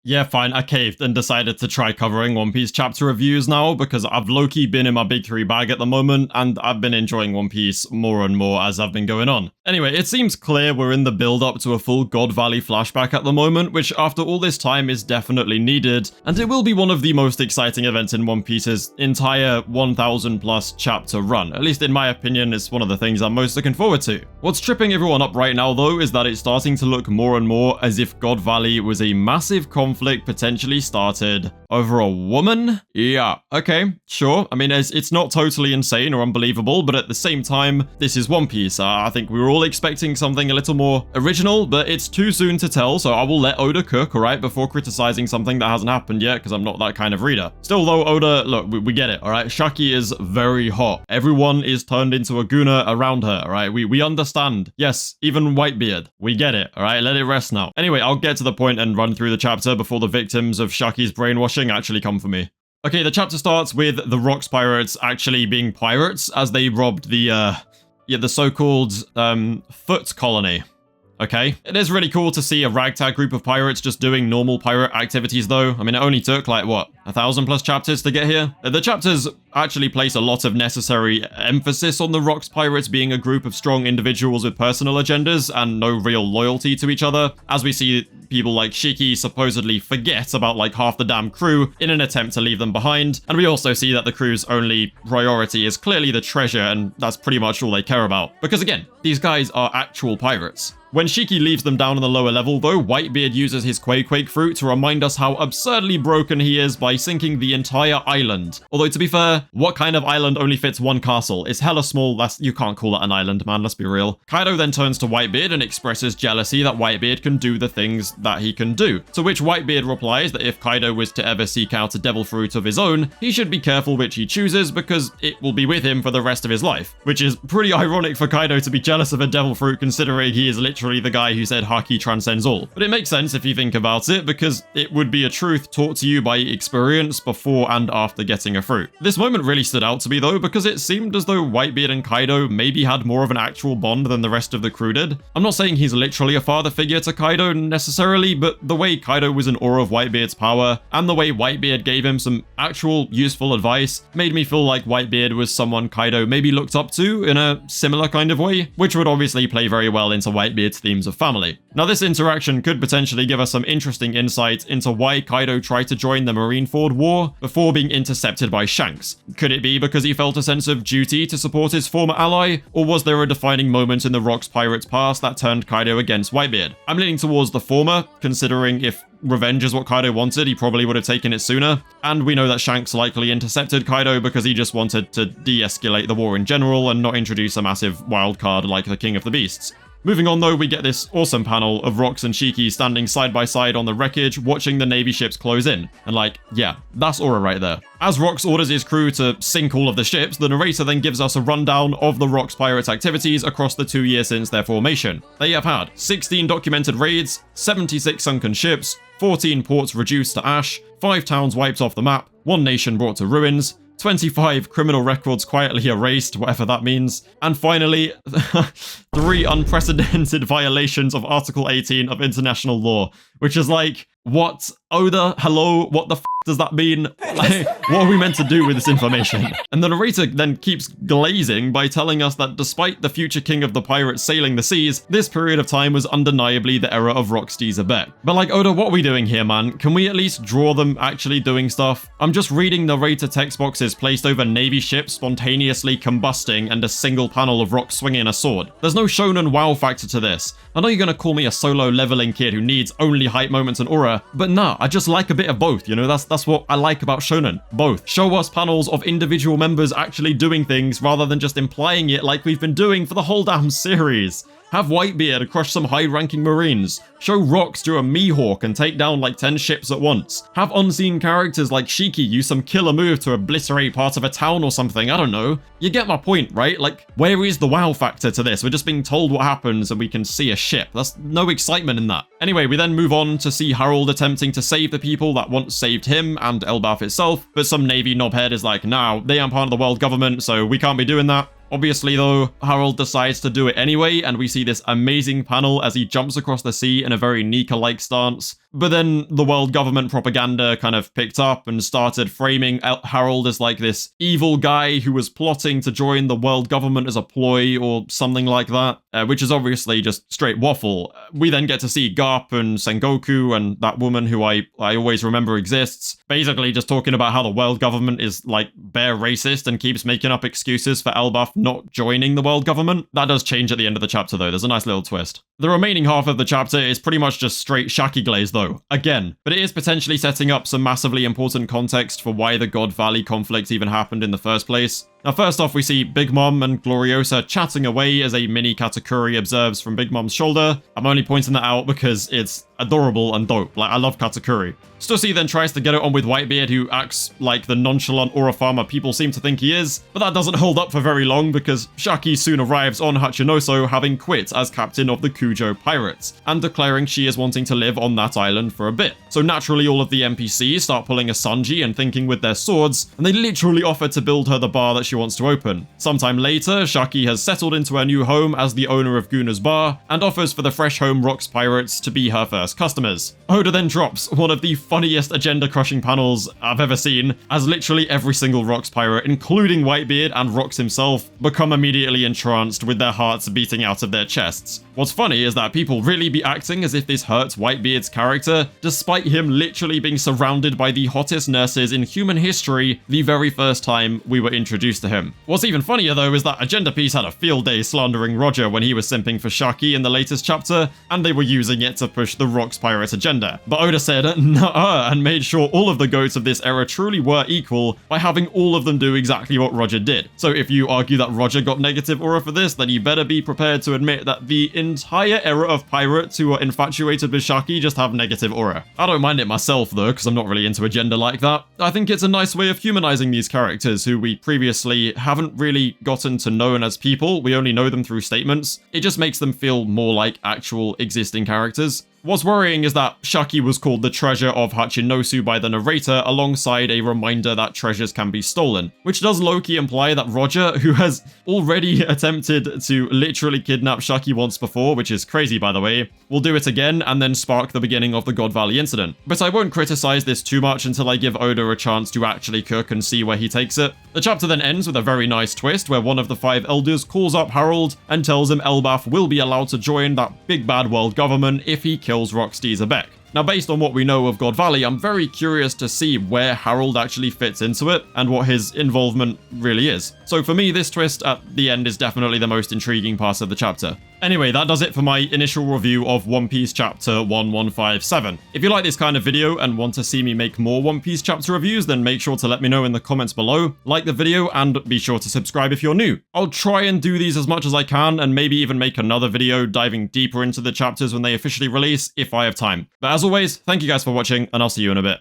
Yeah, fine, I caved and decided to try covering One Piece chapter reviews now because I've low-key been in my big three bag at the moment and I've been enjoying One Piece more and more as I've been going on. Anyway, it seems clear we're in the build-up to a full God Valley flashback at the moment, which after all this time is definitely needed, and it will be one of the most exciting events in One Piece's entire 1000 plus chapter run. At least in my opinion, it's one of the things I'm most looking forward to. What's tripping everyone up right now though is that it's starting to look more and more as if God Valley was a massive conflict potentially started over a woman? Yeah, okay, sure. I mean, it's not totally insane or unbelievable, but at the same time, this is One Piece. I think we were all expecting something a little more original, but it's too soon to tell, so I will let Oda cook, alright, before criticizing something that hasn't happened yet, because I'm not that kind of reader. Still though, Oda, look, we get it, alright? Shakky is very hot. Everyone is turned into a Guna around her, alright? We understand. Yes, even Whitebeard. We get it, alright? Let it rest now. Anyway, I'll get to the point and run through the chapter before the victims of Shakky's brainwashing actually come for me. Okay, the chapter starts with the Rocks pirates actually being pirates as they robbed the so-called, Foot Colony. Okay. It is really cool to see a ragtag group of pirates just doing normal pirate activities though. I mean, it only took like, what, 1,000 plus chapters to get here? The chapters actually place a lot of necessary emphasis on the Rocks pirates being a group of strong individuals with personal agendas and no real loyalty to each other, as we see people like Shakky supposedly forget about like half the damn crew in an attempt to leave them behind, and we also see that the crew's only priority is clearly the treasure, and that's pretty much all they care about. Because again, these guys are actual pirates. When Shakky leaves them down on the lower level though, Whitebeard uses his Quake fruit to remind us how absurdly broken he is by sinking the entire island. Although to be fair, what kind of island only fits one castle? It's hella small, you can't call it an island, man, let's be real. Kaido then turns to Whitebeard and expresses jealousy that Whitebeard can do the things that he can do. To which Whitebeard replies that if Kaido was to ever seek out a devil fruit of his own, he should be careful which he chooses because it will be with him for the rest of his life. Which is pretty ironic for Kaido to be jealous of a devil fruit considering he is literally the guy who said Haki transcends all. But it makes sense if you think about it, because it would be a truth taught to you by experience before and after getting a fruit. This moment really stood out to me though, because it seemed as though Whitebeard and Kaido maybe had more of an actual bond than the rest of the crew did. I'm not saying he's literally a father figure to Kaido necessarily, but the way Kaido was in awe of Whitebeard's power, and the way Whitebeard gave him some actual useful advice, made me feel like Whitebeard was someone Kaido maybe looked up to in a similar kind of way, which would obviously play very well into Whitebeard's themes of family. Now this interaction could potentially give us some interesting insight into why Kaido tried to join the Marineford War before being intercepted by Shanks. Could it be because he felt a sense of duty to support his former ally, or was there a defining moment in the Rocks pirates' past that turned Kaido against Whitebeard? I'm leaning towards the former, considering if revenge is what Kaido wanted, he probably would have taken it sooner. And we know that Shanks likely intercepted Kaido because he just wanted to de-escalate the war in general and not introduce a massive wild card like the King of the Beasts. Moving on though, we get this awesome panel of Rocks and Shakky standing side by side on the wreckage, watching the Navy ships close in. And like, yeah, that's aura right there. As Rocks orders his crew to sink all of the ships, the narrator then gives us a rundown of the Rocks pirates' activities across the 2 years since their formation. They have had 16 documented raids, 76 sunken ships, 14 ports reduced to ash, 5 towns wiped off the map, 1 nation brought to ruins, 25 criminal records quietly erased, whatever that means, and finally, 3 unprecedented violations of Article 18 of international law, which is like, what? Oda? Hello? What the f does that mean? Like, what are we meant to do with this information? And the narrator then keeps glazing by telling us that despite the future king of the pirates sailing the seas, this period of time was undeniably the era of Rocksteady Zebek. But like, Oda, what are we doing here, man? Can we at least draw them actually doing stuff? I'm just reading narrator text boxes placed over Navy ships spontaneously combusting and a single panel of Rock swinging a sword. There's no shonen wow factor to this. I know you're gonna call me a solo leveling kid who needs only hype moments and aura, but nah, I just like a bit of both, you know, that's what I like about shonen. Both. Show us panels of individual members actually doing things rather than just implying it like we've been doing for the whole damn series. Have Whitebeard crush some high-ranking marines. Show Rocks do a Mihawk and take down like 10 ships at once. Have unseen characters like Shakky use some killer move to obliterate part of a town or something, I don't know. You get my point, right? Like, where is the wow factor to this? We're just being told what happens and we can see a ship. There's no excitement in that. Anyway, we then move on to see Harold attempting to save the people that once saved him and Elbaf itself, but some Navy knobhead is like, nah, they aren't part of the world government, so we can't be doing that. Obviously though, Harold decides to do it anyway, and we see this amazing panel as he jumps across the sea in a very Nika-like stance. But then the world government propaganda kind of picked up and started framing Harold as like this evil guy who was plotting to join the world government as a ploy or something like that, which is obviously just straight waffle. We then get to see Garp and Sengoku and that woman who I always remember exists, basically just talking about how the world government is like bare racist and keeps making up excuses for Elbaf not joining the world government. That does change at the end of the chapter though, there's a nice little twist. The remaining half of the chapter is pretty much just straight Shakky glaze though, again, but it is potentially setting up some massively important context for why the God Valley conflict even happened in the first place. Now first off we see Big Mom and Gloriosa chatting away as a mini Katakuri observes from Big Mom's shoulder. I'm only pointing that out because it's adorable and dope, like I love Katakuri. Stussy then tries to get it on with Whitebeard, who acts like the nonchalant aura farmer people seem to think he is, but that doesn't hold up for very long because Shakky soon arrives on Hachinoso having quit as captain of the Kujo pirates, and declaring she is wanting to live on that island for a bit. So naturally all of the NPCs start pulling a Sanji and thinking with their swords, and they literally offer to build her the bar that she wants to open. Sometime later, Shakky has settled into her new home as the owner of Guna's bar, and offers for the Fresh Home Rocks pirates to be her first customers. Oda then drops one of the funniest agenda-crushing panels I've ever seen, as literally every single Rocks pirate, including Whitebeard and Rocks himself, become immediately entranced with their hearts beating out of their chests. What's funny is that people really be acting as if this hurts Whitebeard's character, despite him literally being surrounded by the hottest nurses in human history the very first time we were introduced to him. What's even funnier though is that Agenda Piece had a field day slandering Roger when he was simping for Shakky in the latest chapter, and they were using it to push the Rocks pirate agenda. But Oda said nuh-uh and made sure all of the goats of this era truly were equal by having all of them do exactly what Roger did. So if you argue that Roger got negative aura for this, then you better be prepared to admit that the entire era of pirates who are infatuated with Shakky just have negative aura. I don't mind it myself though, because I'm not really into agenda like that. I think it's a nice way of humanizing these characters who we previously haven't really gotten to know as people, we only know them through statements. It just makes them feel more like actual existing characters. What's worrying is that Shakky was called the treasure of Hachinosu by the narrator alongside a reminder that treasures can be stolen, which does low-key imply that Roger, who has already attempted to literally kidnap Shakky once before, which is crazy by the way, will do it again and then spark the beginning of the God Valley incident. But I won't criticize this too much until I give Oda a chance to actually cook and see where he takes it. The chapter then ends with a very nice twist where one of the 5 elders calls up Harold and tells him Elbaf will be allowed to join that big bad world government if he kills Rocksteady Zebek. Now based on what we know of God Valley, I'm very curious to see where Harold actually fits into it and what his involvement really is. So for me, this twist at the end is definitely the most intriguing part of the chapter. Anyway, that does it for my initial review of One Piece chapter 1157. If you like this kind of video and want to see me make more One Piece chapter reviews, then make sure to let me know in the comments below. Like the video and be sure to subscribe if you're new. I'll try and do these as much as I can and maybe even make another video diving deeper into the chapters when they officially release if I have time. But as always, thank you guys for watching and I'll see you in a bit.